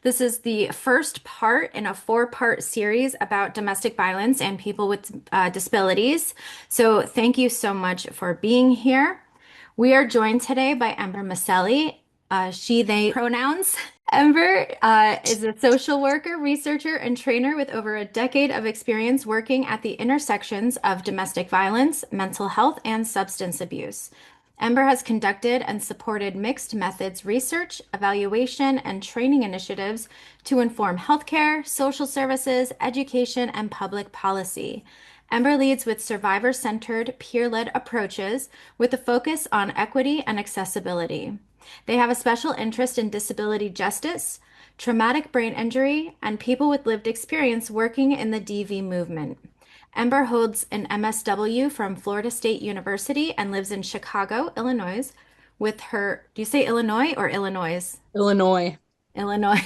This is the first part in a four-part series about domestic violence and people with disabilities. So thank you so much for being here. We are joined today by Ember Maselli, she, they pronouns. Ember is a social worker, researcher, and trainer with over a decade of experience working at the intersections of domestic violence, mental health, and substance abuse. Ember has conducted and supported mixed methods research, evaluation, and training initiatives to inform healthcare, social services, education, and public policy. Ember leads with survivor-centered, peer-led approaches with a focus on equity and accessibility. They have a special interest in disability justice, traumatic brain injury, and people with lived experience working in the DV movement. Ember holds an MSW from Florida State University and lives in Chicago, Illinois, with her, do you say Illinois or Illinois? Illinois. Illinois,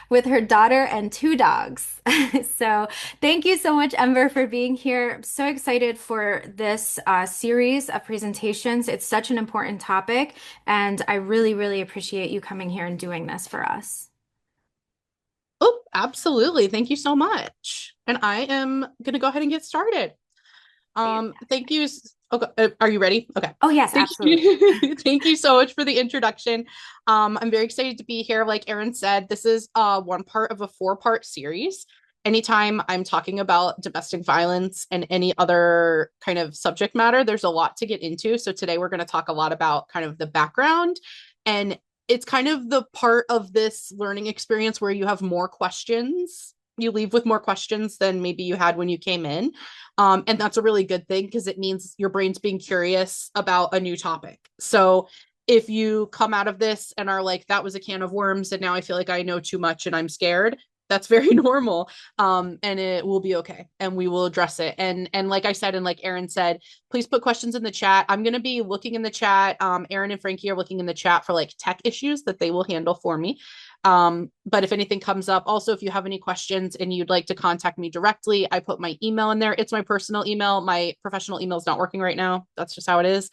with her daughter and two dogs. So, thank you so much, Ember, for being here. I'm so excited for this series of presentations. It's such an important topic, and I really, really appreciate you coming here and doing this for us. Oh, absolutely. Thank you so much. And I am going to go ahead and get started. Thank you. Okay, are you ready? Okay. Oh, yes, Thank absolutely. you. Thank you so much for the introduction. I'm very excited to be here. Like Erin said, this is one part of a four-part series. Anytime I'm talking about domestic violence and any other kind of subject matter, there's a lot to get into. So today we're going to talk a lot about kind of the background, and it's kind of the part of this learning experience where you have more questions. You leave with more questions than maybe you had when you came in. And that's a really good thing because it means your brain's being curious about a new topic. So if you come out of this and are like, that was a can of worms, and now I feel like I know too much and I'm scared, that's very normal. And it will be okay. And we will address it. And like I said, and like Erin said, please put questions in the chat. I'm going to be looking in the chat. Erin and Frankie are looking in the chat for like tech issues that they will handle for me. But if anything comes up, also, if you have any questions and you'd like to contact me directly, I put my email in there. It's my personal email. My professional email is not working right now. That's just how it is.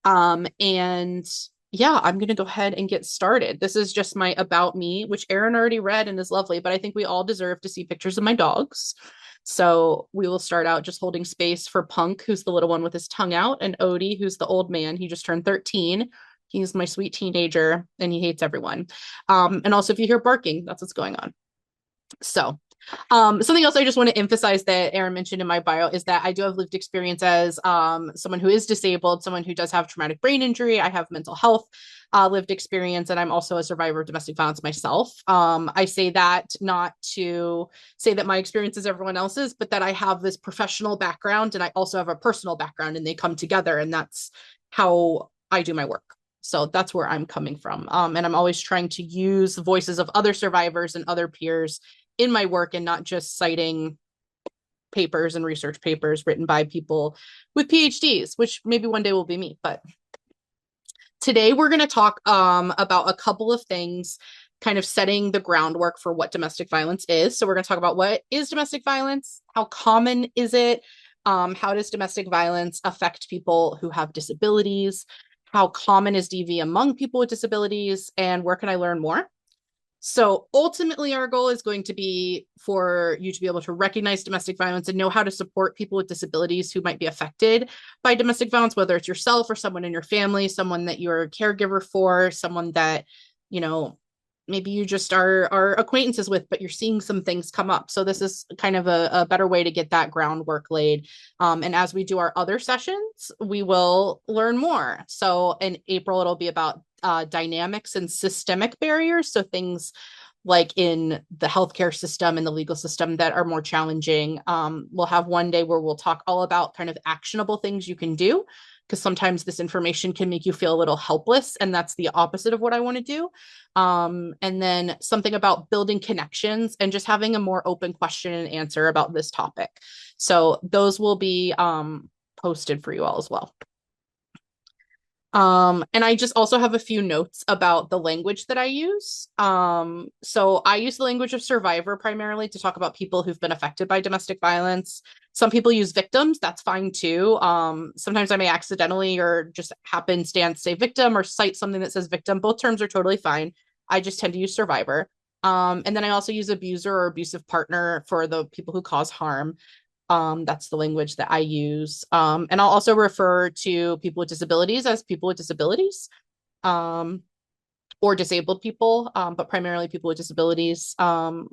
And yeah, I'm going to go ahead and get started. This is just my about me, which Erin already read and is lovely, but I think we all deserve to see pictures of my dogs. So we will start out just holding space for Punk, who's the little one with his tongue out, and Odie, who's the old man. He just turned 13. He's my sweet teenager and he hates everyone. And also, if you hear barking, that's what's going on. So, something else I just want to emphasize that Erin mentioned in my bio is that I do have lived experience as someone who is disabled, someone who does have traumatic brain injury. I have mental health lived experience, and I'm also a survivor of domestic violence myself. I say that not to say that my experience is everyone else's, but that I have this professional background and I also have a personal background, and they come together, and that's how I do my work. So that's where I'm coming from. And I'm always trying to use the voices of other survivors and other peers in my work and not just citing papers and research papers written by people with PhDs, which maybe one day will be me. But today we're going to talk about a couple of things, kind of setting the groundwork for what domestic violence is. So we're going to talk about what is domestic violence, how common is it, how does domestic violence affect people who have disabilities, how common is DV among people with disabilities, and where can I learn more? So ultimately, our goal is going to be for you to be able to recognize domestic violence and know how to support people with disabilities who might be affected by domestic violence, whether it's yourself or someone in your family, someone that you're a caregiver for, someone that, you know, maybe you just are acquaintances with, but you're seeing some things come up. So this is kind of a better way to get that groundwork laid. And as we do our other sessions, we will learn more. So in April, it'll be about dynamics and systemic barriers. So things like in the healthcare system and the legal system that are more challenging. We'll have one day where we'll talk all about kind of actionable things you can do, because sometimes this information can make you feel a little helpless, and that's the opposite of what I want to do. And then something about building connections and just having a more open question and answer about this topic. So those will be posted for you all as well. And I just also have a few notes about the language that I use. So I use the language of survivor primarily to talk about people who've been affected by domestic violence. Some people use victims, that's fine too. Sometimes I may accidentally or just happenstance say victim or cite something that says victim. Both terms are totally fine. I just tend to use survivor. And then I also use abuser or abusive partner for the people who cause harm. That's the language that I use. And I'll also refer to people with disabilities as people with disabilities, um, or disabled people, but primarily people with disabilities. And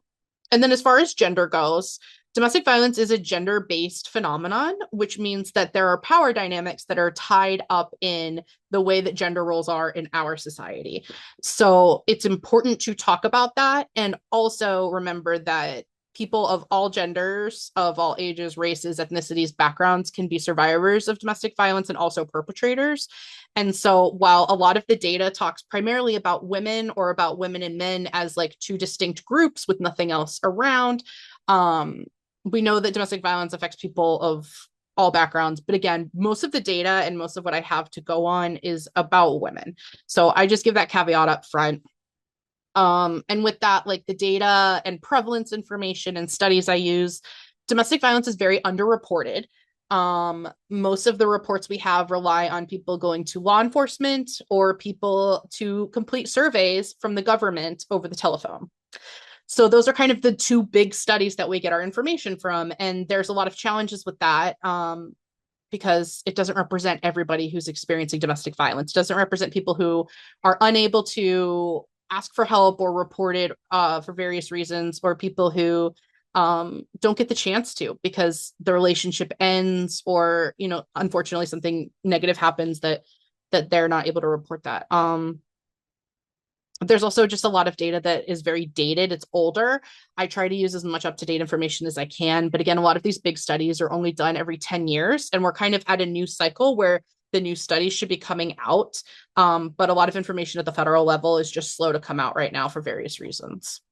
then as far as gender goes, domestic violence is a gender-based phenomenon, which means that there are power dynamics that are tied up in the way that gender roles are in our society. So it's important to talk about that and also remember that people of all genders, of all ages, races, ethnicities, backgrounds can be survivors of domestic violence and also perpetrators. And so while a lot of the data talks primarily about women or about women and men as like two distinct groups with nothing else around, um, we know that domestic violence affects people of all backgrounds. But again, most of the data and most of what I have to go on is about women. So I just give that caveat up front. And with that, like the data and prevalence information and studies I use, domestic violence is very underreported. Most of the reports we have rely on people going to law enforcement or people to complete surveys from the government over the telephone. So those are kind of the two big studies that we get our information from. And there's a lot of challenges with that. Because it doesn't represent everybody who's experiencing domestic violence, doesn't represent people who are unable to ask for help or report it for various reasons, or people who don't get the chance to because the relationship ends, or unfortunately something negative happens that they're not able to report that. There's also just a lot of data that is very dated. It's older. I try to use as much up-to-date information as I can. But again, a lot of these big studies are only done every 10 years. And we're kind of at a new cycle where the new studies should be coming out. But a lot of information at the federal level is just slow to come out right now for various reasons.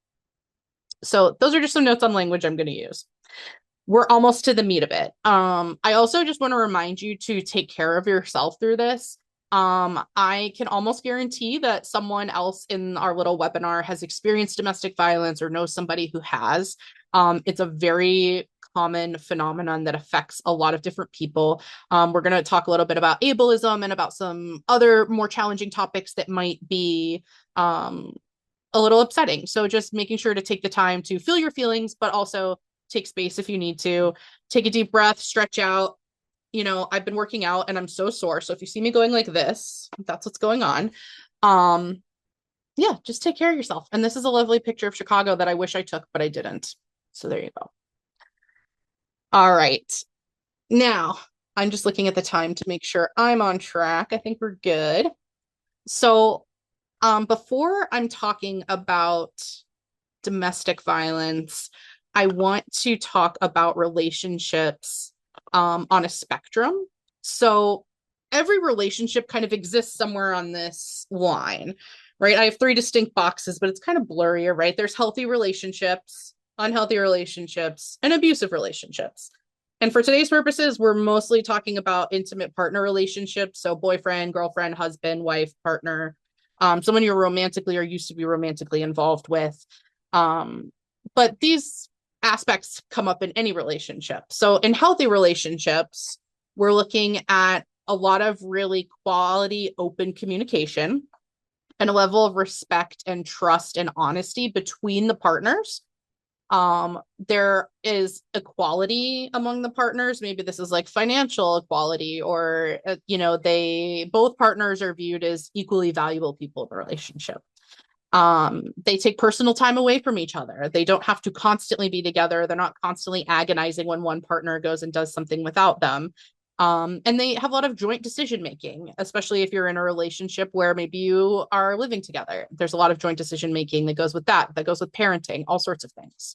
So those are just some notes on language I'm going to use. We're almost to the meat of it. I also just want to remind you to take care of yourself through this. I can almost guarantee that someone else in our little webinar has experienced domestic violence or knows somebody who has. It's a very common phenomenon that affects a lot of different people. We're going to talk a little bit about ableism and about some other more challenging topics that might be a little upsetting. So just making sure to take the time to feel your feelings, but also take space if you need to. Take a deep breath, stretch out. I've been working out and I'm so sore. So if you see me going like this, that's what's going on. Um, yeah, just take care of yourself. And this is a lovely picture of Chicago that I wish I took, but I didn't. So there you go. All right. Now, I'm just looking at the time to make sure I'm on track. I think we're good. So, before I'm talking about domestic violence, I want to talk about relationships on a spectrum. So every relationship kind of exists somewhere on this line, right? I have three distinct boxes, but it's kind of blurrier, right? There's healthy relationships, unhealthy relationships, and abusive relationships. And for today's purposes, we're mostly talking about intimate partner relationships. So boyfriend, girlfriend, husband, wife, partner, someone you're romantically or used to be romantically involved with. Um, but these aspects come up in any relationship. So in healthy relationships, we're looking at a lot of really quality, open communication and a level of respect and trust and honesty between the partners. There is equality among the partners. Maybe this is like financial equality, or they both partners are viewed as equally valuable people in the relationship. They take personal time away from each other. They don't have to constantly be together. They're not constantly agonizing when one partner goes and does something without them. And they have a lot of joint decision making, especially if you're in a relationship where maybe you are living together. There's a lot of joint decision making that goes with that goes with parenting, all sorts of things.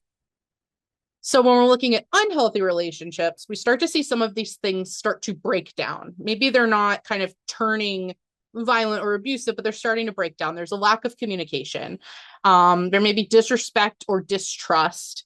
So when we're looking at unhealthy relationships, we start to see some of these things start to break down. Maybe they're not kind of turning violent or abusive, but they're starting to break down. There's a lack of communication. There may be disrespect or distrust,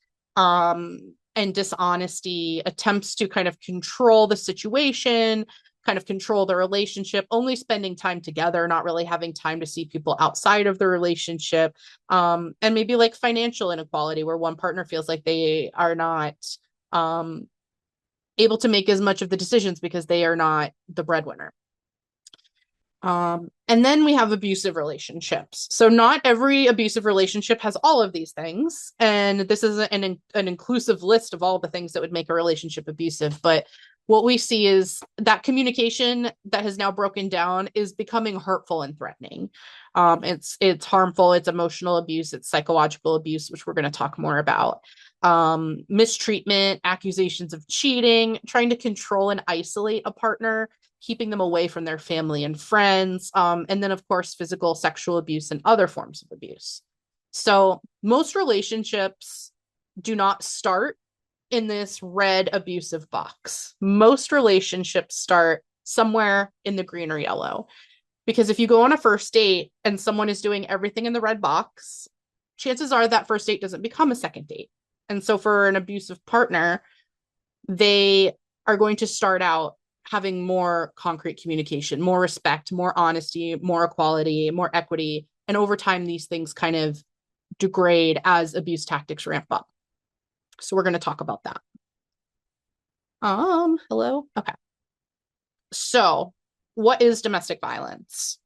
and dishonesty, attempts to kind of control the situation, kind of control the relationship, only spending time together, not really having time to see people outside of the relationship. And maybe like financial inequality, where one partner feels like they are not um, able to make as much of the decisions because they are not the breadwinner. And then we have abusive relationships. So not every abusive relationship has all of these things. And this is an inclusive list of all the things that would make a relationship abusive. But what we see is that communication that has now broken down is becoming hurtful and threatening. It's harmful, it's emotional abuse, it's psychological abuse, which we're going to talk more about. Mistreatment, accusations of cheating, trying to control and isolate a partner, keeping them away from their family and friends, and then, of course, physical, sexual abuse, and other forms of abuse. So, most relationships do not start in this red abusive box. Most relationships start somewhere in the green or yellow. Because if you go on a first date and someone is doing everything in the red box, chances are that first date doesn't become a second date. And so, for an abusive partner, they are going to start out having more concrete communication, more respect, more honesty, more equality, more equity. And over time, these things kind of degrade as abuse tactics ramp up. So we're going to talk about that. Hello. Okay. So what is domestic violence?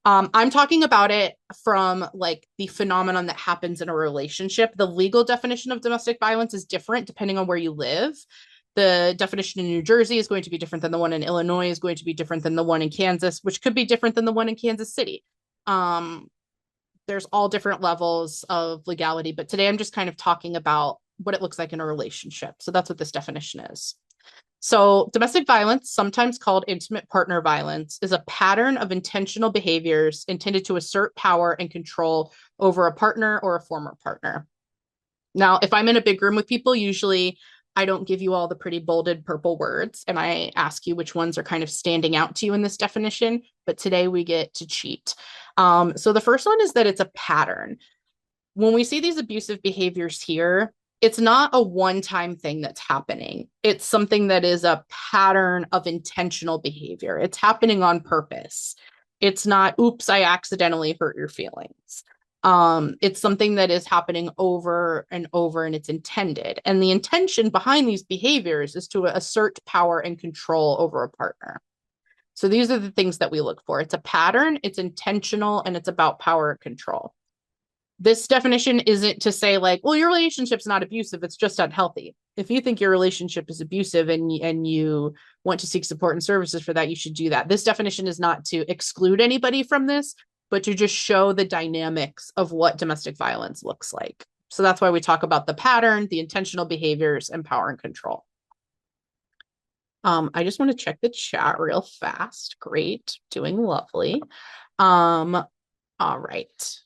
I'm talking about it from like the phenomenon that happens in a relationship. The legal definition of domestic violence is different depending on where you live. The definition in New Jersey is going to be different than the one in Illinois, is going to be different than the one in Kansas, which could be different than the one in Kansas City. There's all different levels of legality, but today I'm just kind of talking about what it looks like in a relationship. So that's what this definition is. So, domestic violence, sometimes called intimate partner violence, is a pattern of intentional behaviors intended to assert power and control over a partner or a former partner. Now, if I'm in a big room with people, usually I don't give you all the pretty bolded purple words and I ask you which ones are kind of standing out to you in this definition. But today we get to cheat. So, the first one is that it's a pattern. When we see these abusive behaviors here, it's not a one-time thing that's happening. It's something that is a pattern of intentional behavior. It's happening on purpose. It's not, oops, I accidentally hurt your feelings. It's something that is happening over and over and it's intended. And the intention behind these behaviors is to assert power and control over a partner. So these are the things that we look for. It's a pattern, it's intentional, and it's about power and control. This definition isn't to say like, well, your relationship's not abusive, it's just unhealthy. If you think your relationship is abusive and you want to seek support and services for that, you should do that. This definition is not to exclude anybody from this, but to just show the dynamics of what domestic violence looks like. So that's why we talk about the pattern, the intentional behaviors, and power and control. I just want to check the chat real fast. Great, doing lovely. All right.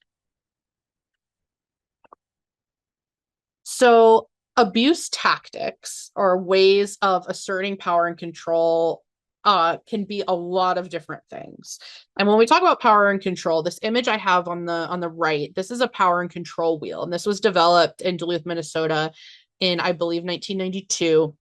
So, abuse tactics or ways of asserting power and control can be a lot of different things. And when we talk about power and control, this image I have on the right, this is a power and control wheel, and this was developed in Duluth, Minnesota, in I believe 1992.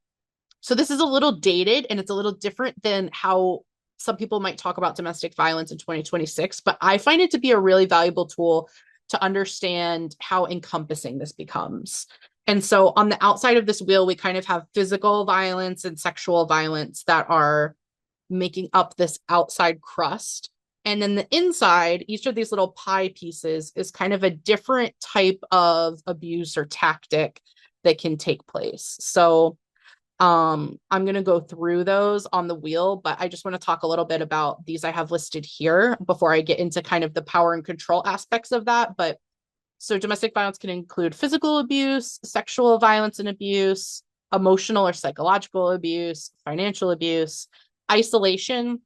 So this is a little dated, and it's a little different than how some people might talk about domestic violence in 2026. But I find it to be a really valuable tool to understand how encompassing this becomes. And so on the outside of this wheel, we kind of have physical violence and sexual violence that are making up this outside crust. And then the inside, each of these little pie pieces is kind of a different type of abuse or tactic that can take place. So I'm going to go through those on the wheel, but I just want to talk a little bit about these I have listed here before I get into kind of the power and control aspects of that. But so domestic violence can include physical abuse, sexual violence and abuse, emotional or psychological abuse, financial abuse, isolation,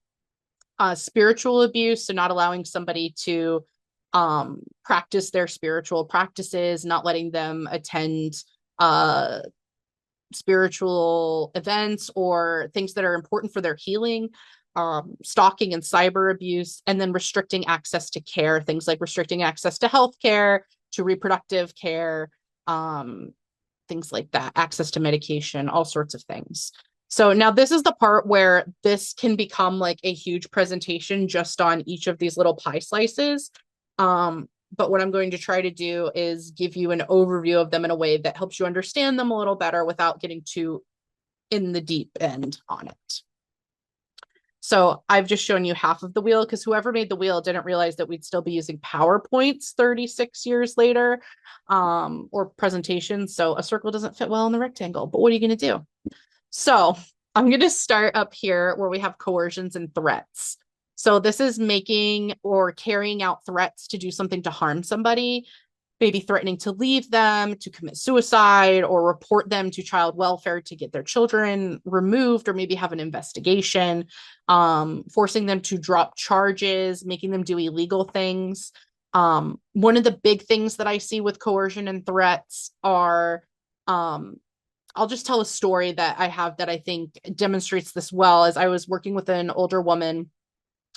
spiritual abuse, so not allowing somebody to practice their spiritual practices, not letting them attend spiritual events or things that are important for their healing, stalking and cyber abuse, and then restricting access to care, things like restricting access to health care, to reproductive care, things like that, access to medication, all sorts of things. So now this is the part where this can become like a huge presentation just on each of these little pie slices. But what I'm going to try to do is give you an overview of them in a way that helps you understand them a little better without getting too in the deep end on it. So I've just shown you half of the wheel because whoever made the wheel didn't realize that we'd still be using PowerPoints 36 years later, or presentations. So a circle doesn't fit well in the rectangle, but what are you going to do? So I'm going to start up here where we have coercions and threats. So this is making or carrying out threats to do something to harm somebody, maybe threatening to leave them, to commit suicide, or report them to child welfare to get their children removed, or maybe have an investigation, forcing them to drop charges, making them do illegal things. One of the big things that I see with coercion and threats are, I'll just tell a story that I have that I think demonstrates this well. As I was working with an older woman,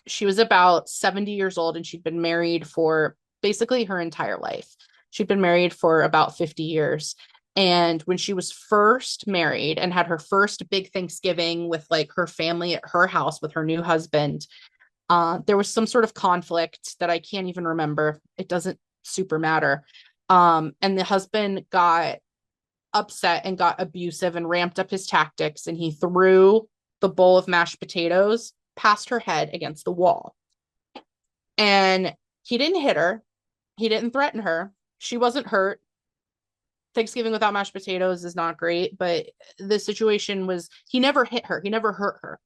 she was about 70 years old and she'd been married for basically her entire life. She'd been married for about 50 years. And when she was first married and had her first big Thanksgiving with like her family at her house with her new husband, there was some sort of conflict that I can't even remember. It doesn't super matter. And the husband got upset and got abusive and ramped up his tactics. And he threw the bowl of mashed potatoes past her head against the wall. And he didn't hit her. He didn't threaten her. She wasn't hurt. Thanksgiving without mashed potatoes is not great, but the situation was he never hit her. He never hurt her.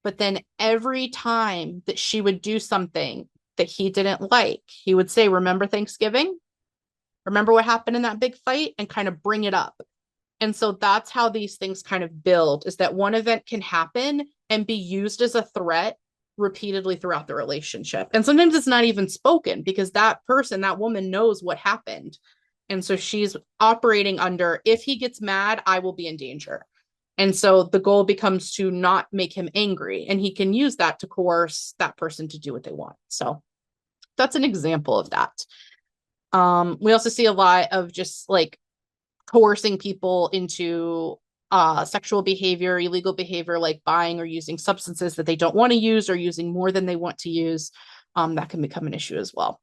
But then every time that she would do something that he didn't like, he would say, "Remember Thanksgiving? Remember what happened in that big fight?" and kind of bring it up. And so that's how these things kind of build, is that one event can happen and be used as a threat repeatedly throughout the relationship. And sometimes it's not even spoken because that person, that woman knows what happened. And so she's operating under, if he gets mad, I will be in danger. And so the goal becomes to not make him angry. And he can use that to coerce that person to do what they want. So that's an example of that. We also see a lot of just like coercing people into sexual behavior, illegal behavior, like buying or using substances that they don't want to use or using more than they want to use. That can become an issue as well.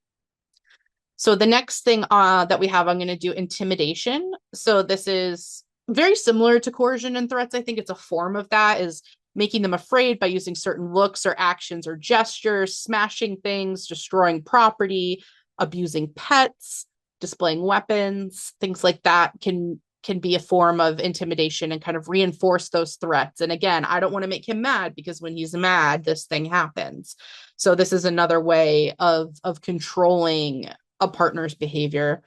So the next thing that we have, I'm going to do intimidation. So this is very similar to coercion and threats. I think it's a form of that, is making them afraid by using certain looks or actions or gestures, smashing things, destroying property, abusing pets, displaying weapons, things like that can be a form of intimidation and kind of reinforce those threats. And again, I don't want to make him mad because when he's mad, this thing happens. So this is another way of controlling a partner's behavior.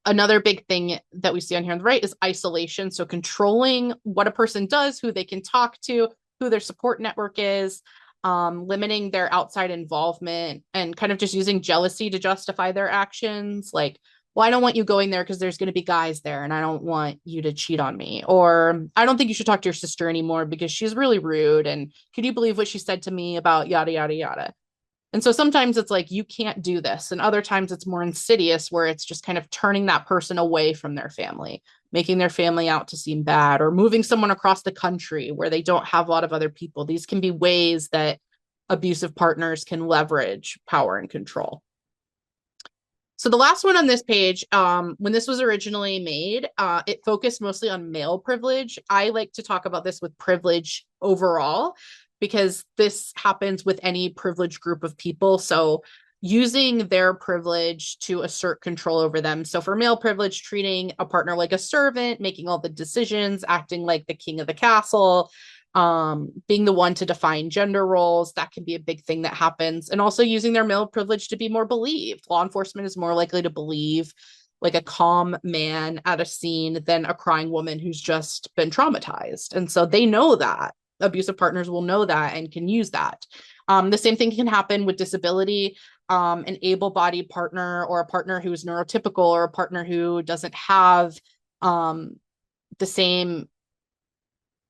Another big thing that we see on here on the right is isolation. So controlling what a person does, who they can talk to, who their support network is, limiting their outside involvement, and kind of just using jealousy to justify their actions. Like, well, I don't want you going there because there's going to be guys there and I don't want you to cheat on me. Or I don't think you should talk to your sister anymore because she's really rude. And can you believe what she said to me about yada, yada, yada? And so sometimes it's like, you can't do this. And other times it's more insidious, where it's just kind of turning that person away from their family, making their family out to seem bad, or moving someone across the country where they don't have a lot of other people. These can be ways that abusive partners can leverage power and control. So the last one on this page, when this was originally made, it focused mostly on male privilege. I like to talk about this with privilege overall, because this happens with any privileged group of people. So using their privilege to assert control over them. So for male privilege, treating a partner like a servant, making all the decisions, acting like the king of the castle, being the one to define gender roles, that can be a big thing that happens. And also using their male privilege to be more believed. Law enforcement is more likely to believe like a calm man at a scene than a crying woman who's just been traumatized. And so they know that. Abusive partners will know that and can use that. The same thing can happen with disability. An able-bodied partner, or a partner who is neurotypical, or a partner who doesn't have the same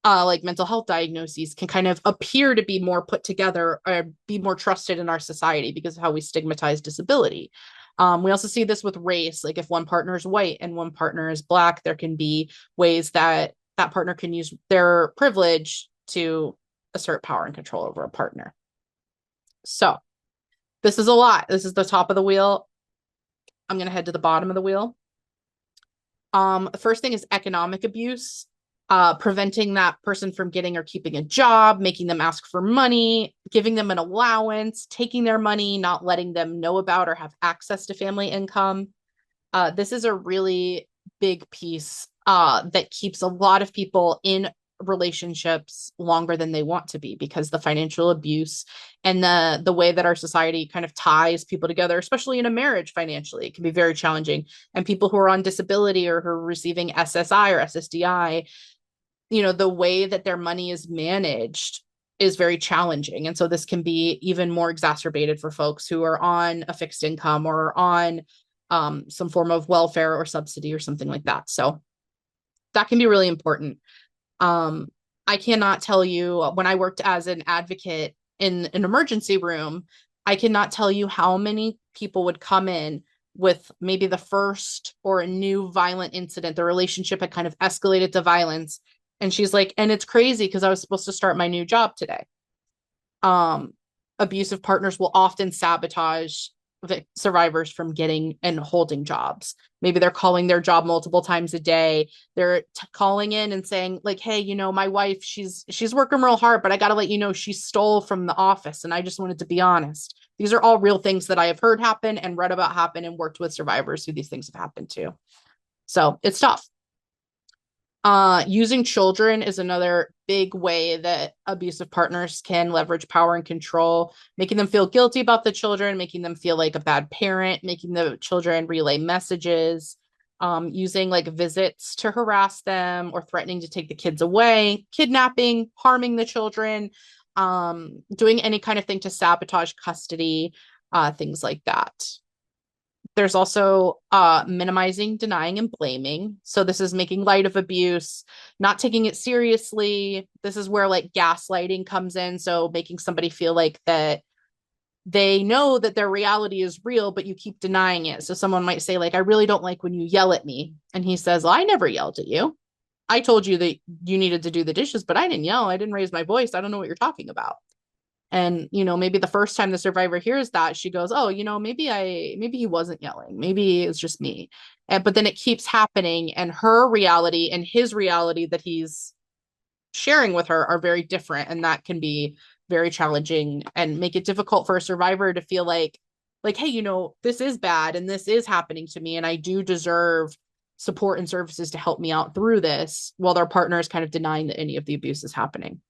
like mental health diagnoses, can kind of appear to be more put together or be more trusted in our society because of how we stigmatize disability. We also see this with race. Like if one partner is white and one partner is Black, there can be ways that that partner can use their privilege to assert power and control over a partner. So this is a lot. This is the top of the wheel. I'm going to head to the bottom of the wheel. The first thing is economic abuse. preventing that person from getting or keeping a job, making them ask for money, giving them an allowance, taking their money, not letting them know about or have access to family income. This is a really big piece that keeps a lot of people in relationships longer than they want to be, because the financial abuse and the way that our society kind of ties people together, especially in a marriage financially, it can be very challenging. And people who are on disability or who are receiving SSI or SSDI, the way that their money is managed is very challenging. And so this can be even more exacerbated for folks who are on a fixed income or on some form of welfare or subsidy or something like that. So that can be really important. Um, I cannot tell you, when I worked as an advocate in an emergency room, I cannot tell you how many people would come in with maybe the first or a new violent incident. The relationship had kind of escalated to violence. And she's like, and it's crazy because I was supposed to start my new job today. Um, Abusive partners will often sabotage the survivors from getting and holding jobs. Maybe they're calling their job multiple times a day. They're calling in and saying like, "Hey, my wife, she's working real hard, but I got to let you know she stole from the office and I just wanted to be honest." These are all real things that I have heard happen and read about happen and worked with survivors who these things have happened to. So, it's tough. Using children is another big way that abusive partners can leverage power and control, making them feel guilty about the children, making them feel like a bad parent, making the children relay messages, using like visits to harass them or threatening to take the kids away, kidnapping, harming the children, doing any kind of thing to sabotage custody, things like that. There's also minimizing, denying, and blaming. So this is making light of abuse, not taking it seriously. This is where like gaslighting comes in. So making somebody feel like that they know that their reality is real, but you keep denying it. So someone might say like, "I really don't like when you yell at me." And he says, "Well, I never yelled at you. I told you that you needed to do the dishes, but I didn't yell. I didn't raise my voice. I don't know what you're talking about." And maybe the first time the survivor hears that, she goes, "Oh, maybe he wasn't yelling, maybe it's just me." But then it keeps happening, and her reality and his reality that he's sharing with her are very different, and that can be very challenging and make it difficult for a survivor to feel like, "Hey, this is bad and this is happening to me and I do deserve support and services to help me out through this," while their partner is kind of denying that any of the abuse is happening.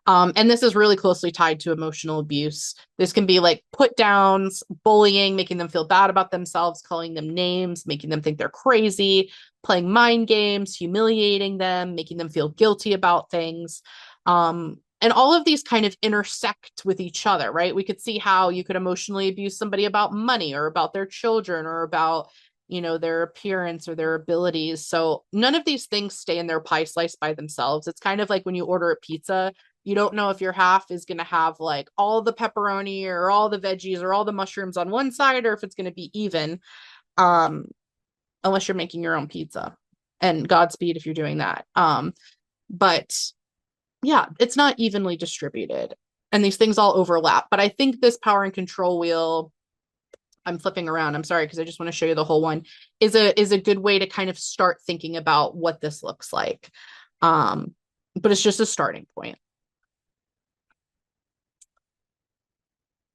And this is really closely tied to emotional abuse. This can be like put downs, bullying, making them feel bad about themselves, calling them names, making them think they're crazy, playing mind games, humiliating them, making them feel guilty about things. And all of these kind of intersect with each other, right? We could see how you could emotionally abuse somebody about money or about their children or about their appearance or their abilities. So none of these things stay in their pie slice by themselves. It's kind of like when you order a pizza, you don't know if your half is going to have like all the pepperoni or all the veggies or all the mushrooms on one side, or if it's going to be even, um, unless you're making your own pizza. And Godspeed if you're doing that. But yeah, it's not evenly distributed. And these things all overlap. But I think this power and control wheel, I'm flipping around, I'm sorry, because I just want to show you the whole one, is a good way to kind of start thinking about what this looks like. But it's just a starting point.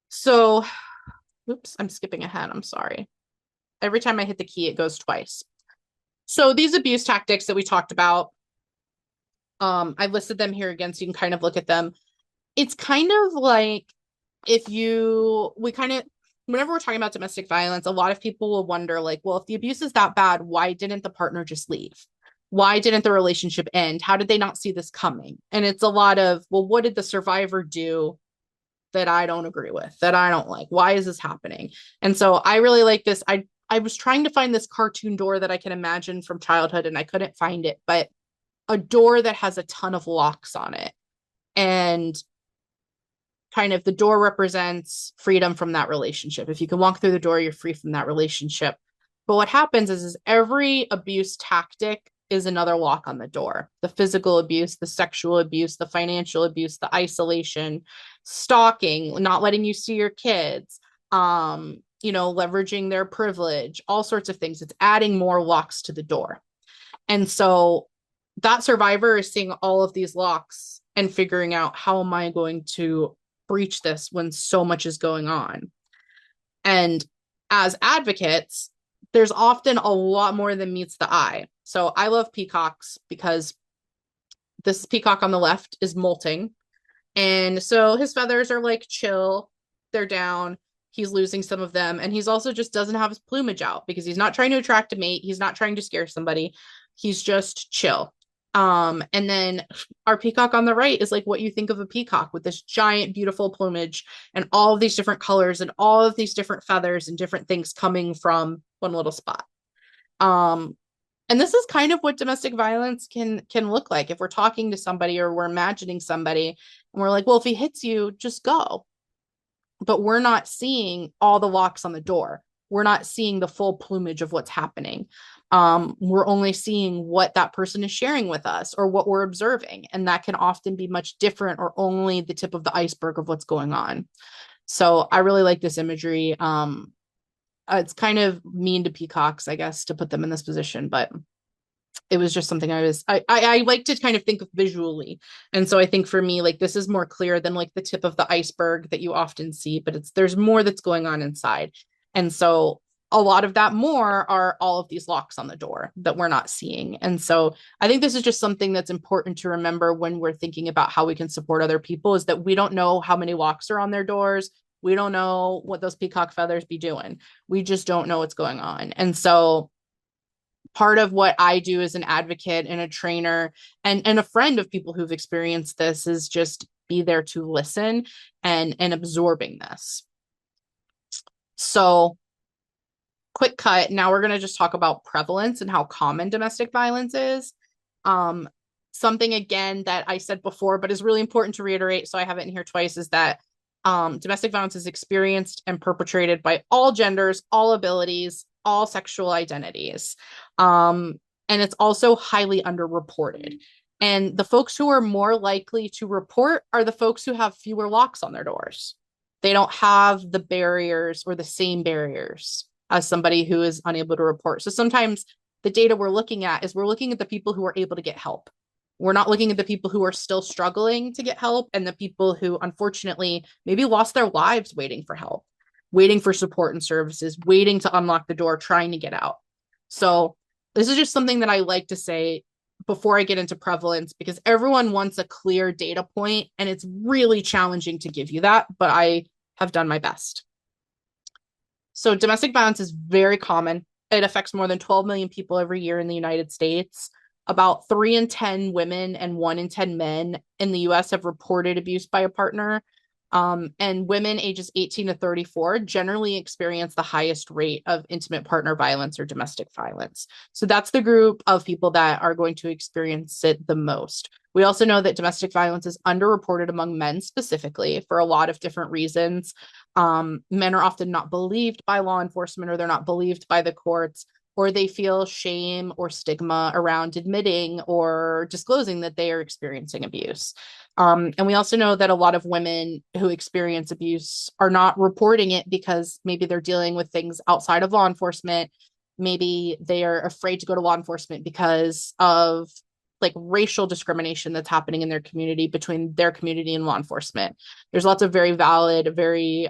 So, oops, I'm skipping ahead. I'm sorry. Every time I hit the key, it goes twice. So these abuse tactics that we talked about, I listed them here again, so you can kind of look at them. It's kind of like whenever we're talking about domestic violence, a lot of people will wonder, like, well, if the abuse is that bad, why didn't the partner just leave? Why didn't the relationship end? How did they not see this coming? And it's a lot of, well, what did the survivor do that I don't agree with, that I don't like? Why is this happening? And so I really like this. I was trying to find this cartoon door that I can imagine from childhood and I couldn't find it, but a door that has a ton of locks on it. And kind of the door represents freedom from that relationship. If you can walk through the door, you're free from that relationship. But what happens is every abuse tactic is another lock on the door. The physical abuse, the sexual abuse, the financial abuse, the isolation, stalking, not letting you see your kids, leveraging their privilege, all sorts of things. It's adding more locks to the door. And so that survivor is seeing all of these locks and figuring out, how am I going to breach this when so much is going on? And as advocates, there's often a lot more than meets the eye. So I love peacocks because this peacock on the left is molting. And so his feathers are like chill, they're down. He's losing some of them. And he's also just doesn't have his plumage out because he's not trying to attract a mate. He's not trying to scare somebody. He's just chill. And then our peacock on the right is like what you think of a peacock, with this giant, beautiful plumage and all of these different colors and all of these different feathers and different things coming from one little spot. Um, and this is kind of what domestic violence can look like. If we're talking to somebody or we're imagining somebody and we're like, well, if he hits you, just go. But we're not seeing all the locks on the door. We're not seeing the full plumage of what's happening. We're only seeing what that person is sharing with us or what we're observing. And that can often be much different or only the tip of the iceberg of what's going on. So I really like this imagery. It's kind of mean to peacocks, I guess, to put them in this position, but it was just something I like to kind of think of visually. And so I think for me, like, this is more clear than like the tip of the iceberg that you often see, but there's more that's going on inside. And so a lot of that more are all of these locks on the door that we're not seeing. And so I think this is just something that's important to remember when we're thinking about how we can support other people, is that we don't know how many locks are on their doors. We don't know what those peacock feathers be doing. We just don't know what's going on. And so part of what I do as an advocate and a trainer and a friend of people who've experienced this is just be there to listen and absorbing this. So, quick cut. Now we're going to just talk about prevalence and how common domestic violence is. Um, Something again that I said before, but is really important to reiterate, so I have it in here twice, is that domestic violence is experienced and perpetrated by all genders, all abilities, all sexual identities. Um, and it's also highly underreported. And the folks who are more likely to report are the folks who have fewer locks on their doors. They don't have the barriers or the same barriers as somebody who is unable to report. So sometimes the data we're looking at is we're looking at the people who are able to get help. We're not looking at the people who are still struggling to get help and the people who unfortunately maybe lost their lives waiting for help, waiting for support and services, waiting to unlock the door, trying to get out. So this is just something that I like to say before I get into prevalence, because everyone wants a clear data point and it's really challenging to give you that, but I have done my best. So domestic violence is very common. It affects more than 12 million people every year in the United States. About 3 in 10 women and 1 in 10 men in the US have reported abuse by a partner. And women ages 18 to 34 generally experience the highest rate of intimate partner violence or domestic violence. So that's the group of people that are going to experience it the most. We also know that domestic violence is underreported among men specifically for a lot of different reasons. Men are often not believed by law enforcement, or they're not believed by the courts, or they feel shame or stigma around admitting or disclosing that they are experiencing abuse. And we also know that a lot of women who experience abuse are not reporting it because maybe they're dealing with things outside of law enforcement. Maybe they are afraid to go to law enforcement because of like racial discrimination that's happening in their community, between their community and law enforcement. There's lots of very valid, very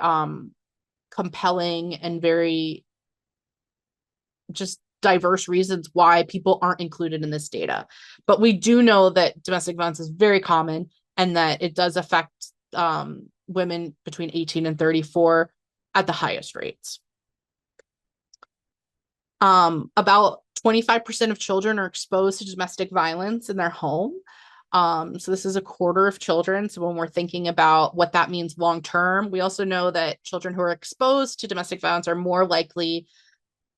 compelling, and very just diverse reasons why people aren't included in this data. But we do know that domestic violence is very common and that it does affect women between 18 and 34 at the highest rates. About 25% of children are exposed to domestic violence in their home. So this is a quarter of children. So when we're thinking about what that means long term, we also know that children who are exposed to domestic violence are more likely,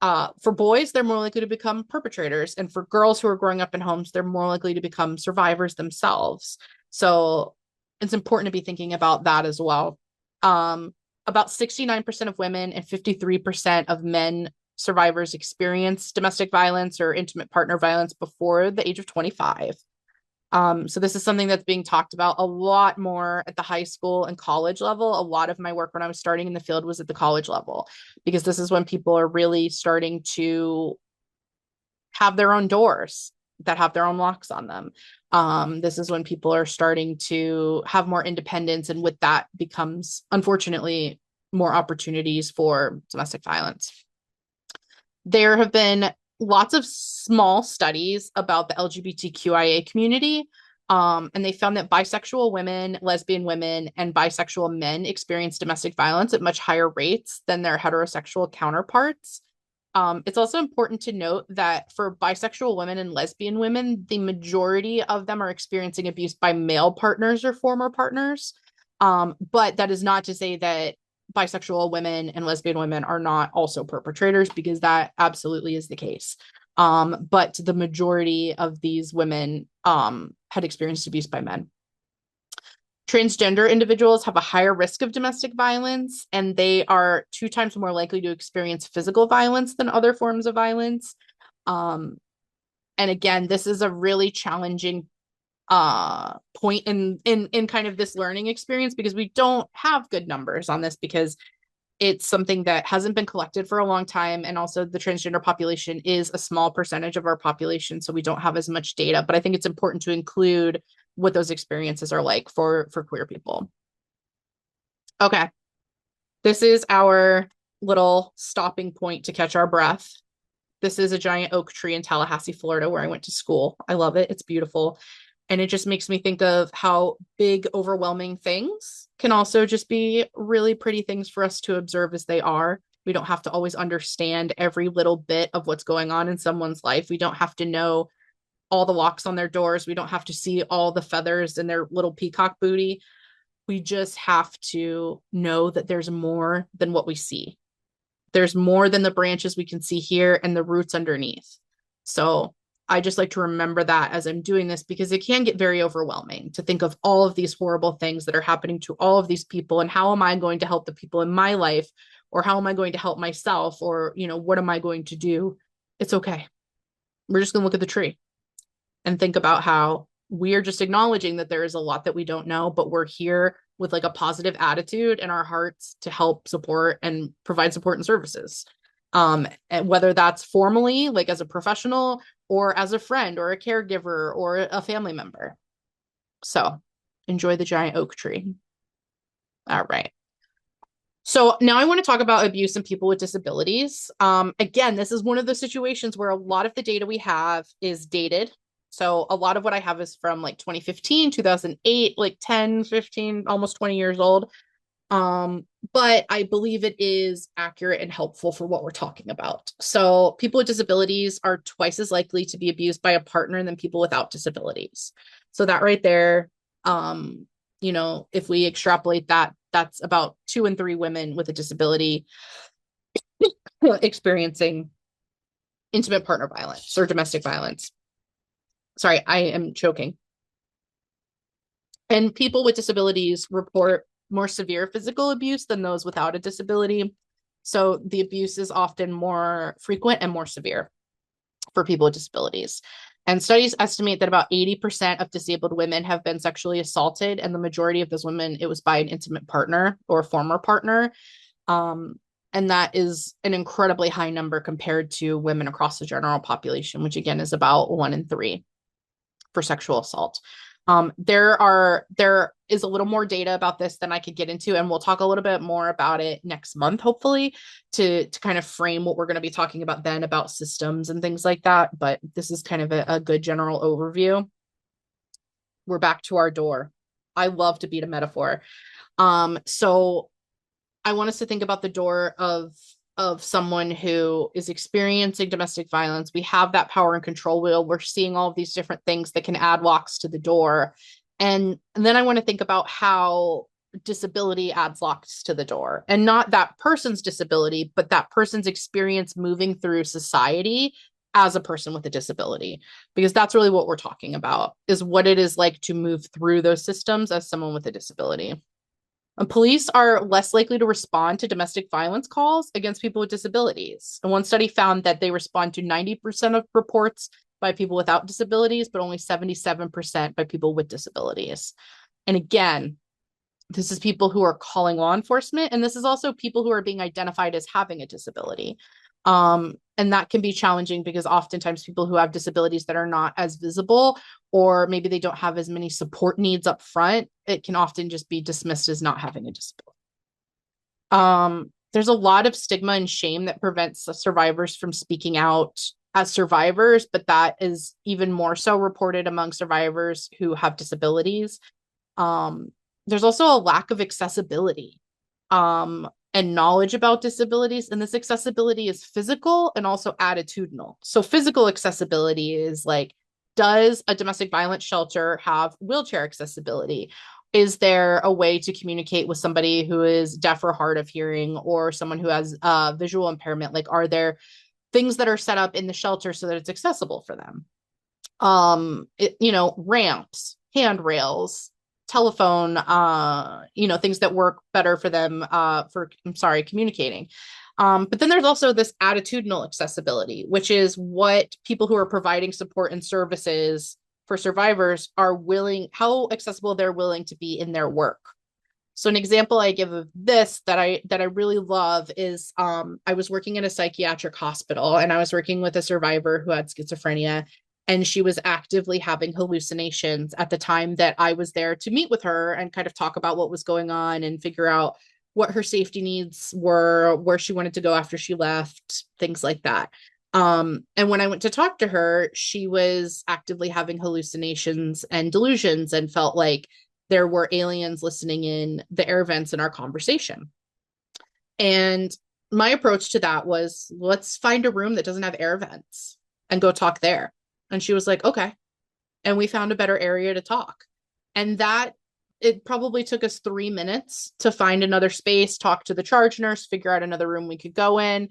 for boys, they're more likely to become perpetrators. And for girls who are growing up in homes, they're more likely to become survivors themselves. So it's important to be thinking about that as well. About 69% of women and 53% of men survivors experience domestic violence or intimate partner violence before the age of 25. So this is something that's being talked about a lot more at the high school and college level. A lot of my work when I was starting in the field was at the college level, because this is when people are really starting to have their own doors. that have their own locks on them. This is when people are starting to have more independence, and with that becomes, unfortunately, more opportunities for domestic violence. There have been lots of small studies about the LGBTQIA community, and they found that bisexual women, lesbian women, and bisexual men experience domestic violence at much higher rates than their heterosexual counterparts. It's also important to note that for bisexual women and lesbian women, the majority of them are experiencing abuse by male partners or former partners. But that is not to say that bisexual women and lesbian women are not also perpetrators, because that absolutely is the case. But the majority of these women had experienced abuse by men. Transgender individuals have a higher risk of domestic violence, and they are 2 times more likely to experience physical violence than other forms of violence. Um, and again, this is a really challenging point in kind of this learning experience, because we don't have good numbers on this, because it's something that hasn't been collected for a long time, and also the transgender population is a small percentage of our population, so we don't have as much data. But I think it's important to include what those experiences are like for queer people. Okay, this is our little stopping point to catch our breath. This is a giant oak tree in Tallahassee, Florida, where I went to school. I love it. It's beautiful. And it just makes me think of how big, overwhelming things can also just be really pretty things for us to observe as they are. We don't have to always understand every little bit of what's going on in someone's life. We don't have to know all the locks on their doors. We don't have to see all the feathers in their little peacock booty. We just have to know that there's more than what we see. There's more than the branches we can see here and the roots underneath. So I just like to remember that as I'm doing this, because it can get very overwhelming to think of all of these horrible things that are happening to all of these people. And how am I going to help the people in my life? Or how am I going to help myself? Or, what am I going to do? It's okay. We're just going to look at the tree and think about how we are just acknowledging that there is a lot that we don't know, but we're here with like a positive attitude in our hearts to help support and provide support and services. And whether that's formally, like as a professional, or as a friend or a caregiver or a family member. So enjoy the giant oak tree. All right. So now I want to talk about abuse in people with disabilities. Again, this is one of those situations where a lot of the data we have is dated. So a lot of what I have is from like 2015, 2008, like 10, 15, almost 20 years old. But I believe it is accurate and helpful for what we're talking about. So people with disabilities are twice as likely to be abused by a partner than people without disabilities. So that right there, if we extrapolate that, that's about 2 in 3 women with a disability experiencing intimate partner violence or domestic violence. Sorry, I am choking. And people with disabilities report more severe physical abuse than those without a disability. So the abuse is often more frequent and more severe for people with disabilities. And studies estimate that about 80% of disabled women have been sexually assaulted. And the majority of those women, it was by an intimate partner or a former partner. And that is an incredibly high number compared to women across the general population, which again is about 1 in 3 for sexual assault. There is a little more data about this than I could get into, and we'll talk a little bit more about it next month, hopefully, to kind of frame what we're going to be talking about then about systems and things like that. But this is kind of a good general overview. We're back to our door. I love to beat a metaphor. So I want us to think about the door of someone who is experiencing domestic violence. We have that power and control wheel. We're seeing all of these different things that can add locks to the door. And then I want to think about how disability adds locks to the door, and not that person's disability, but that person's experience moving through society as a person with a disability, because that's really what we're talking about, is what it is like to move through those systems as someone with a disability. And police are less likely to respond to domestic violence calls against people with disabilities. And one study found that they respond to 90% of reports by people without disabilities, but only 77% by people with disabilities. And again, this is people who are calling law enforcement, and this is also people who are being identified as having a disability. And that can be challenging because oftentimes people who have disabilities that are not as visible, or maybe they don't have as many support needs up front, it can often just be dismissed as not having a disability. There's a lot of stigma and shame that prevents the survivors from speaking out as survivors, but that is even more so reported among survivors who have disabilities. Um, there's also a lack of accessibility and knowledge about disabilities. And this accessibility is physical and also attitudinal. So, physical accessibility is like, does a domestic violence shelter have wheelchair accessibility? Is there a way to communicate with somebody who is deaf or hard of hearing, or someone who has visual impairment? Like, are there things that are set up in the shelter so that it's accessible for them? Ramps, handrails, telephone, things that work better for them communicating. But then there's also this attitudinal accessibility, which is what people who are providing support and services for survivors are willing, how accessible they're willing to be in their work. So an example I give of this that I really love is I was working in a psychiatric hospital, and I was working with a survivor who had schizophrenia, and she was actively having hallucinations at the time that I was there to meet with her and kind of talk about what was going on and figure out what her safety needs were, where she wanted to go after she left, things like that. And when I went to talk to her, she was actively having hallucinations and delusions and felt like there were aliens listening in the air vents in our conversation. And my approach to that was, let's find a room that doesn't have air vents and go talk there. And she was like, okay. And we found a better area to talk. And that it probably took us 3 minutes to find another space, talk to the charge nurse, figure out another room we could go in,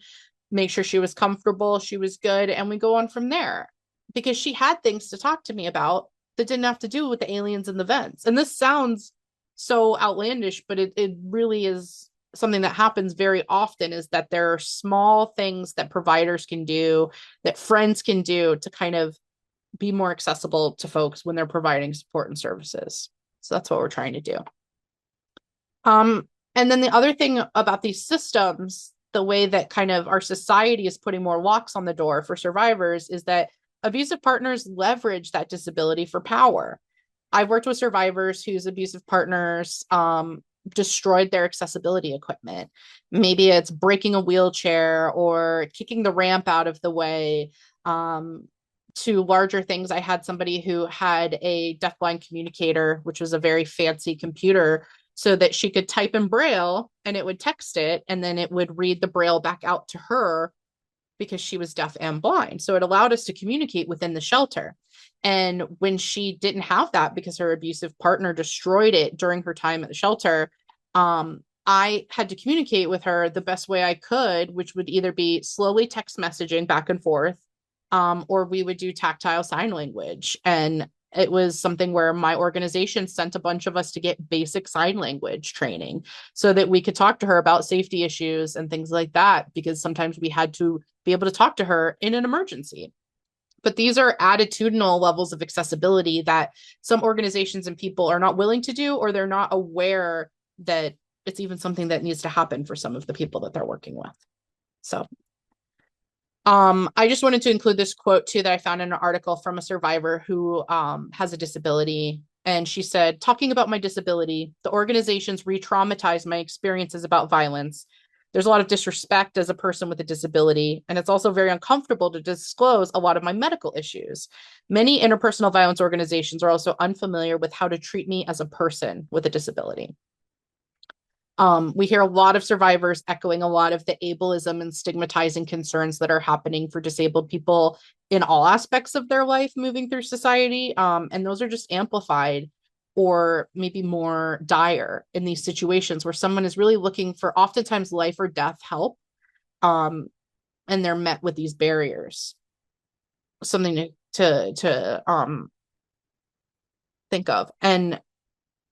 make sure she was comfortable, she was good, and we go on from there. Because she had things to talk to me about that didn't have to do with the aliens and the vents. And this sounds so outlandish, but it really is something that happens very often, is that there are small things that providers can do, that friends can do to kind of be more accessible to folks when they're providing support and services. So that's what we're trying to do. And then the other thing about these systems, the way that kind of our society is putting more locks on the door for survivors, is that abusive partners leverage that disability for power. I've worked with survivors whose abusive partners destroyed their accessibility equipment. Maybe it's breaking a wheelchair or kicking the ramp out of the way. To larger things, I had somebody who had a deafblind communicator, which was a very fancy computer, so that she could type in Braille and it would text it, and then it would read the Braille back out to her because she was deaf and blind. So it allowed us to communicate within the shelter. And when she didn't have that because her abusive partner destroyed it during her time at the shelter, I had to communicate with her the best way I could, which would either be slowly text messaging back and forth, or we would do tactile sign language. And it was something where my organization sent a bunch of us to get basic sign language training so that we could talk to her about safety issues and things like that, because sometimes we had to be able to talk to her in an emergency. But these are attitudinal levels of accessibility that some organizations and people are not willing to do, or they're not aware that it's even something that needs to happen for some of the people that they're working with. So I just wanted to include this quote too that I found in an article from a survivor who has a disability. And she said, talking about my disability, the organizations re-traumatize my experiences about violence. There's a lot of disrespect as a person with a disability, and it's also very uncomfortable to disclose a lot of my medical issues. Many interpersonal violence organizations are also unfamiliar with how to treat me as a person with a disability. We hear a lot of survivors echoing a lot of the ableism and stigmatizing concerns that are happening for disabled people in all aspects of their life moving through society. And those are just amplified or maybe more dire in these situations where someone is really looking for oftentimes life or death help. And they're met with these barriers. Something to think of. And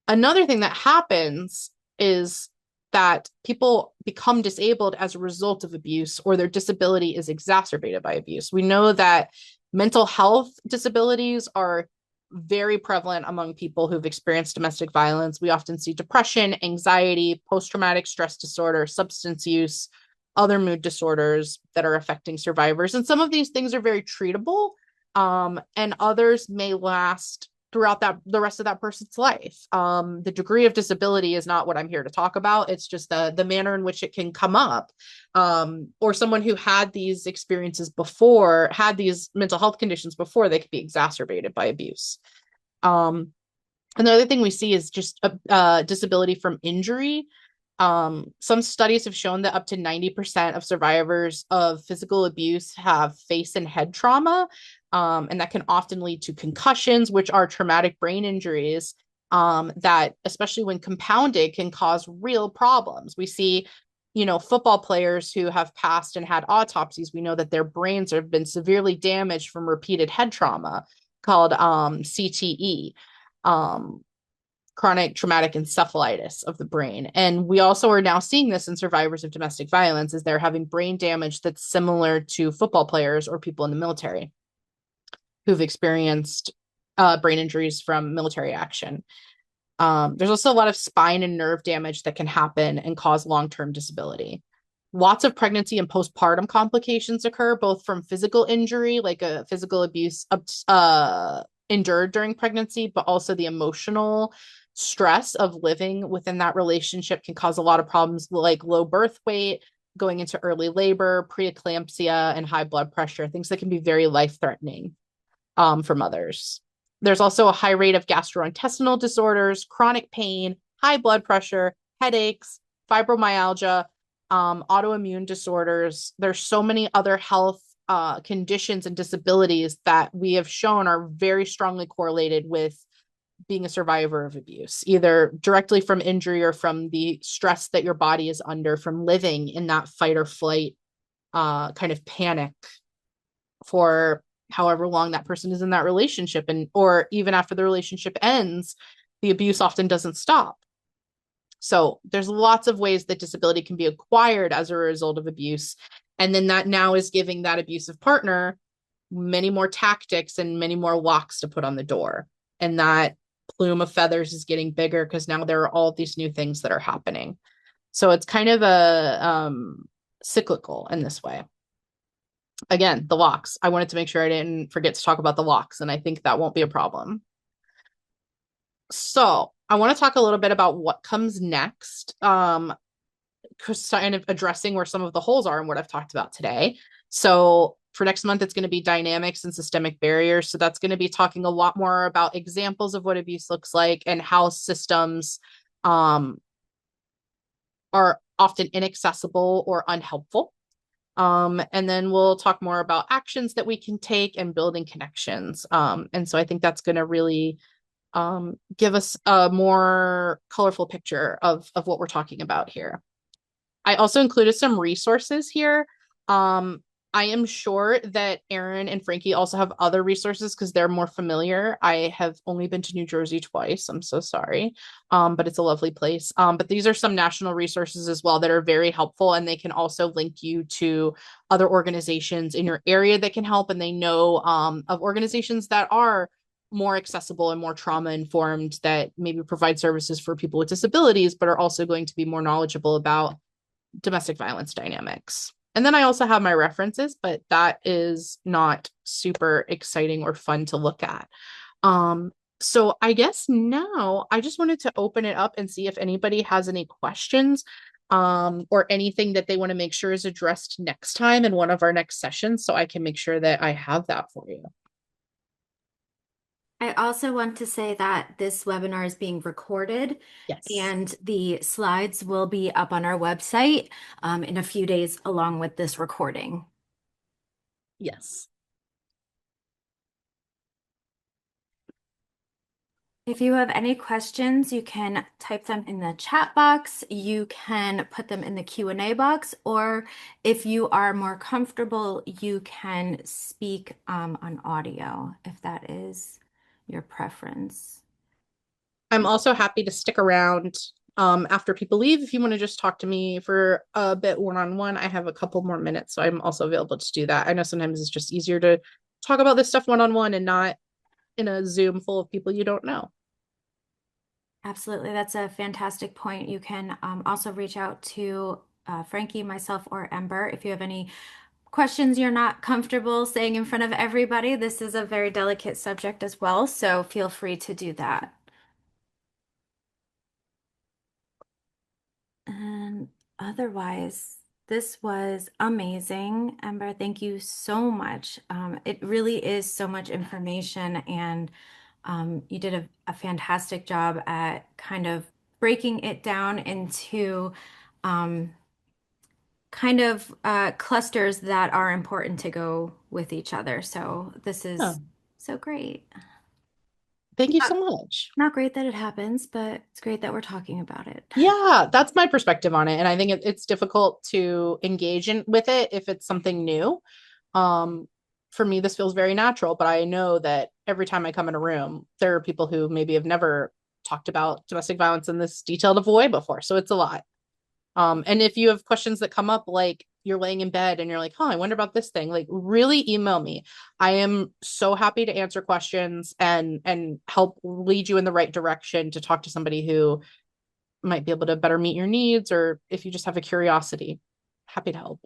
another thing that happens is that people become disabled as a result of abuse, or their disability is exacerbated by abuse. We know that mental health disabilities are very prevalent among people who've experienced domestic violence. We often see depression, anxiety, post-traumatic stress disorder, substance use, other mood disorders that are affecting survivors. And some of these things are very treatable, and others may last throughout the rest of that person's life. The degree of disability is not what I'm here to talk about. It's just the manner in which it can come up. Or someone who had these experiences before, had these mental health conditions before, they could be exacerbated by abuse. Um, Another thing we see is just disability from injury. Some studies have shown that up to 90% of survivors of physical abuse have face and head trauma, and that can often lead to concussions, which are traumatic brain injuries, that, especially when compounded, can cause real problems. We see, football players who have passed and had autopsies. We know that their brains have been severely damaged from repeated head trauma, called CTE. Um, Chronic traumatic encephalitis of the brain. And we also are now seeing this in survivors of domestic violence, as they're having brain damage that's similar to football players or people in the military who've experienced brain injuries from military action. There's also a lot of spine and nerve damage that can happen and cause long-term disability. Lots of pregnancy and postpartum complications occur, both from physical injury, like a physical abuse endured during pregnancy, but also the emotional stress of living within that relationship can cause a lot of problems, like low birth weight, going into early labor, preeclampsia, and high blood pressure, things that can be very life-threatening for mothers. There's also a high rate of gastrointestinal disorders, chronic pain, high blood pressure, headaches, fibromyalgia, autoimmune disorders. There's so many other health conditions and disabilities that we have shown are very strongly correlated with being a survivor of abuse, either directly from injury or from the stress that your body is under from living in that fight or flight kind of panic for however long that person is in that relationship. And or even after the relationship ends, the abuse often doesn't stop. So there's lots of ways that disability can be acquired as a result of abuse. And then that now is giving that abusive partner many more tactics and many more locks to put on the door. And that plume of feathers is getting bigger because now there are all these new things that are happening. So it's kind of a cyclical in this way. Again, the locks. I wanted to make sure I didn't forget to talk about the locks, and I think that won't be a problem. So I want to talk a little bit about what comes next, kind of addressing where some of the holes are in what I've talked about today. So for next month, it's going to be dynamics and systemic barriers. So that's going to be talking a lot more about examples of what abuse looks like and how systems are often inaccessible or unhelpful. And then we'll talk more about actions that we can take and building connections. And so I think that's going to really give us a more colorful picture of what we're talking about here. I also included some resources here. I am sure that Aaron and Frankie also have other resources because they're more familiar. I have only been to New Jersey twice. I'm so sorry. But it's a lovely place. But these are some national resources as well that are very helpful, and they can also link you to other organizations in your area that can help. And they know of organizations that are more accessible and more trauma informed, that maybe provide services for people with disabilities, but are also going to be more knowledgeable about domestic violence dynamics. And then I also have my references, but that is not super exciting or fun to look at. So I guess now I just wanted to open it up and see if anybody has any questions, or anything that they want to make sure is addressed next time in one of our next sessions, so I can make sure that I have that for you. I also want to say that this webinar is being recorded Yes. and the slides will be up on our website in a few days along with this recording. Yes. If you have any questions, you can type them in the chat box. You can put them in the Q&A box, or if you are more comfortable, you can speak on audio if that is your preference. I'm also happy to stick around after people leave. If you want to just talk to me for a bit one-on-one, I have a couple more minutes, so I'm also available to do that. I know sometimes it's just easier to talk about this stuff one-on-one and not in a Zoom full of people you don't know. Absolutely. That's a fantastic point. You can also reach out to Frankie, myself, or Ember. If you have any questions you're not comfortable saying in front of everybody, this is a very delicate subject as well, so feel free to do that. And otherwise, this was amazing. Ember, thank you so much. It really is so much information, and you did a fantastic job at kind of breaking it down into um, kind of clusters that are important to go with each other. So this Yeah. is so great. Thank you Not, so much. not great that it happens, but it's great that we're talking about it. Yeah, that's my perspective on it. And I think it's difficult to engage in with it if it's something new. Um, for me, this feels very natural, but I know that every time I come in a room, there are people who maybe have never talked about domestic violence in this detailed of a way before. So it's a lot. And if you have questions that come up, like you're laying in bed and you're like, oh, I wonder about this thing, like really email me. I am so happy to answer questions and help lead you in the right direction to talk to somebody who might be able to better meet your needs, or if you just have a curiosity, happy to help.